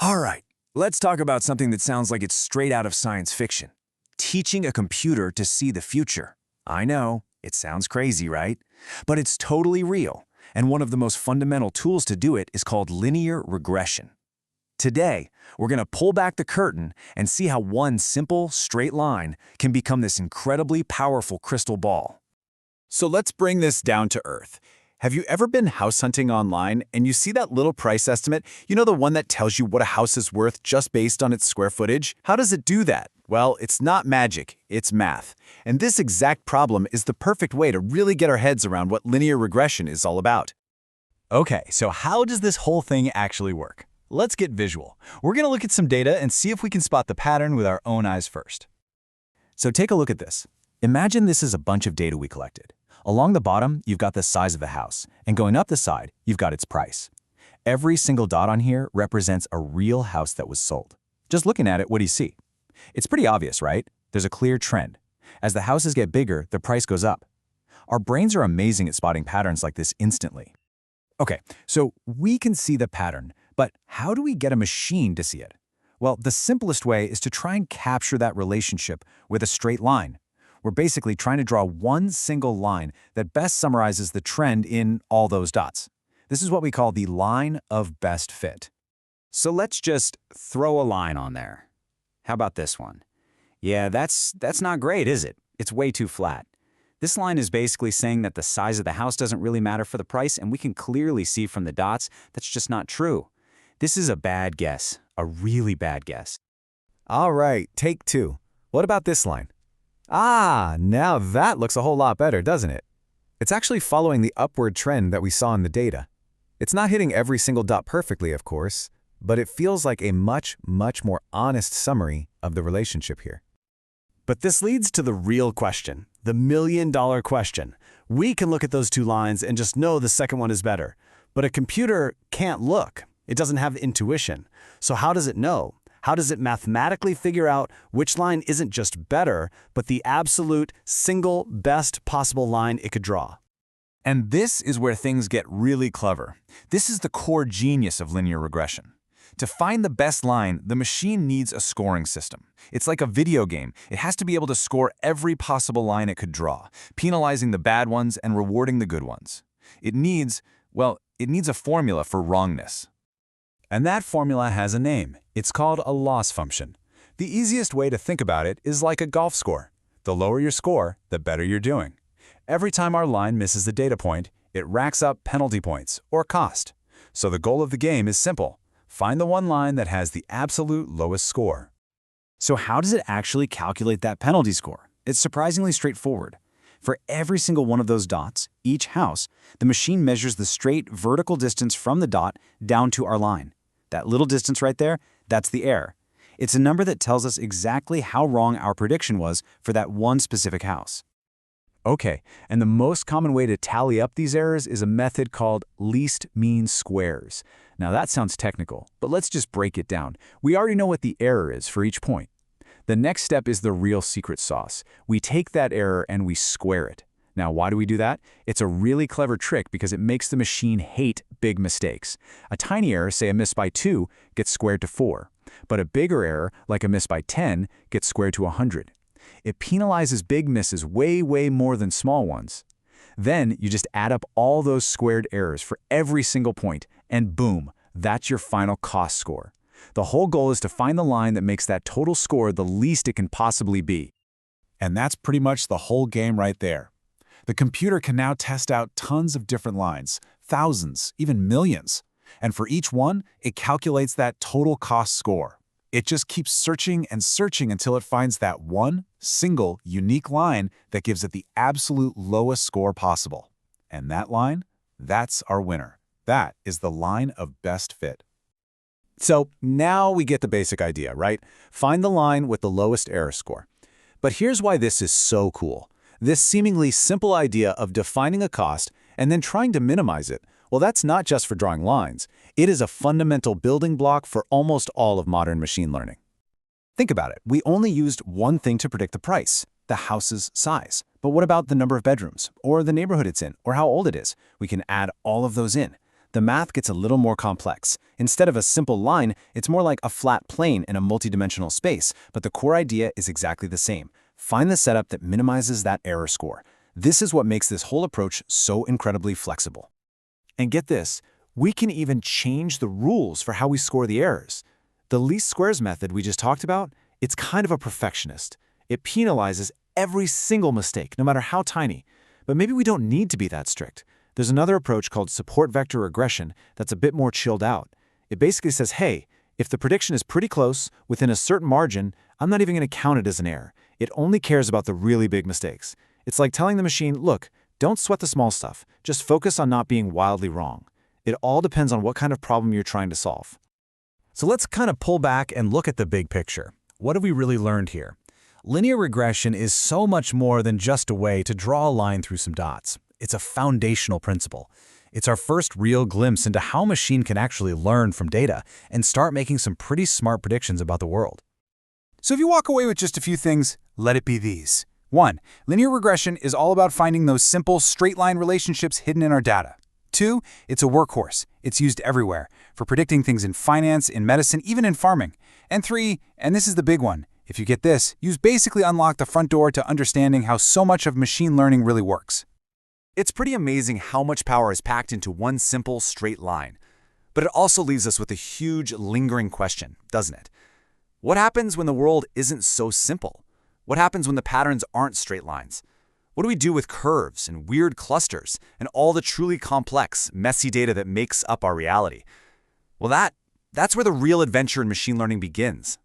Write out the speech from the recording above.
All right, let's talk about something that sounds like it's straight out of science fiction. Teaching a computer to see the future. I know, it sounds crazy, right? But it's totally real, and one of the most fundamental tools to do it is called linear regression. Today, we're going to pull back the curtain and see how one simple, straight line can become this incredibly powerful crystal ball. So let's bring this down to earth. Have you ever been house hunting online and you see that little price estimate? You know, the one that tells you what a house is worth just based on its square footage? How does it do that? Well, it's not magic, it's math. And this exact problem is the perfect way to really get our heads around what linear regression is all about. Okay, so how does this whole thing actually work? Let's get visual. We're going to look at some data and see if we can spot the pattern with our own eyes first. So take a look at this. Imagine this is a bunch of data we collected. Along the bottom, you've got the size of the house, and going up the side, you've got its price. Every single dot on here represents a real house that was sold. Just looking at it, what do you see? It's pretty obvious, right? There's a clear trend. As the houses get bigger, the price goes up. Our brains are amazing at spotting patterns like this instantly. Okay, so we can see the pattern, but how do we get a machine to see it? Well, the simplest way is to try and capture that relationship with a straight line. We're basically trying to draw one single line that best summarizes the trend in all those dots. This is what we call the line of best fit. So let's just throw a line on there. How about this one? Yeah, that's not great, is it? It's way too flat. This line is basically saying that the size of the house doesn't really matter for the price, and we can clearly see from the dots that's just not true. This is a bad guess, a really bad guess. All right, take two. What about this line? Ah, now that looks a whole lot better, doesn't it? It's actually following the upward trend that we saw in the data. It's not hitting every single dot perfectly, of course, but it feels like a much more honest summary of the relationship here. But this leads to the real question, the million-dollar question. We can look at those two lines and just know the second one is better. But a computer can't look. It doesn't have intuition. So how does it know? How does it mathematically figure out which line isn't just better, but the absolute single best possible line it could draw? And this is where things get really clever. This is the core genius of linear regression. To find the best line, the machine needs a scoring system. It's like a video game. It has to be able to score every possible line it could draw, penalizing the bad ones and rewarding the good ones. It needs a formula for wrongness. And that formula has a name. It's called a loss function. The easiest way to think about it is like a golf score. The lower your score, the better you're doing. Every time our line misses the data point, it racks up penalty points, or cost. So the goal of the game is simple. Find the one line that has the absolute lowest score. So how does it actually calculate that penalty score? It's surprisingly straightforward. For every single one of those dots, each house, the machine measures the straight vertical distance from the dot down to our line. That little distance right there, that's the error. It's a number that tells us exactly how wrong our prediction was for that one specific house. Okay, and the most common way to tally up these errors is a method called least mean squares. Now that sounds technical, but let's just break it down. We already know what the error is for each point. The next step is the real secret sauce. We take that error and we square it. Now, why do we do that? It's a really clever trick because it makes the machine hate big mistakes. A tiny error, say a miss by 2, gets squared to 4. But a bigger error, like a miss by 10, gets squared to 100. It penalizes big misses way more than small ones. Then you just add up all those squared errors for every single point, and boom, that's your final cost score. The whole goal is to find the line that makes that total score the least it can possibly be. And that's pretty much the whole game right there. The computer can now test out tons of different lines, thousands, even millions. And for each one, it calculates that total cost score. It just keeps searching and searching until it finds that one, single, unique line that gives it the absolute lowest score possible. And that line, that's our winner. That is the line of best fit. So now we get the basic idea, right? Find the line with the lowest error score. But here's why this is so cool. This seemingly simple idea of defining a cost and then trying to minimize it, well, that's not just for drawing lines. It is a fundamental building block for almost all of modern machine learning. Think about it. We only used one thing to predict the price, the house's size. But what about the number of bedrooms, or the neighborhood it's in, or how old it is? We can add all of those in. the math gets a little more complex. Instead of a simple line, it's more like a flat plane in a multidimensional space, but the core idea is exactly the same. Find the setup that minimizes that error score. This is what makes this whole approach so incredibly flexible. And get this, we can even change the rules for how we score the errors. The least squares method we just talked about, it's kind of a perfectionist. It penalizes every single mistake, no matter how tiny. But maybe we don't need to be that strict. There's another approach called support vector regression that's a bit more chilled out. It basically says, hey, if the prediction is pretty close, within a certain margin, I'm not even going to count it as an error. It only cares about the really big mistakes. It's like telling the machine, look, don't sweat the small stuff. Just focus on not being wildly wrong. It all depends on what kind of problem you're trying to solve. So let's kind of pull back and look at the big picture. What have we really learned here? Linear regression is so much more than just a way to draw a line through some dots. It's a foundational principle. It's our first real glimpse into how a machine can actually learn from data and start making some pretty smart predictions about the world. So if you walk away with just a few things, let it be these. 1. Linear regression is all about finding those simple, straight-line relationships hidden in our data. 2. It's a workhorse. It's used everywhere, for predicting things in finance, in medicine, even in farming. And 3, and this is the big one, if you get this, you've basically unlocked the front door to understanding how so much of machine learning really works. It's pretty amazing how much power is packed into one simple, straight line. But it also leaves us with a huge, lingering question, doesn't it? What happens when the world isn't so simple? What happens when the patterns aren't straight lines? What do we do with curves and weird clusters and all the truly complex, messy data that makes up our reality? Well, that's where the real adventure in machine learning begins.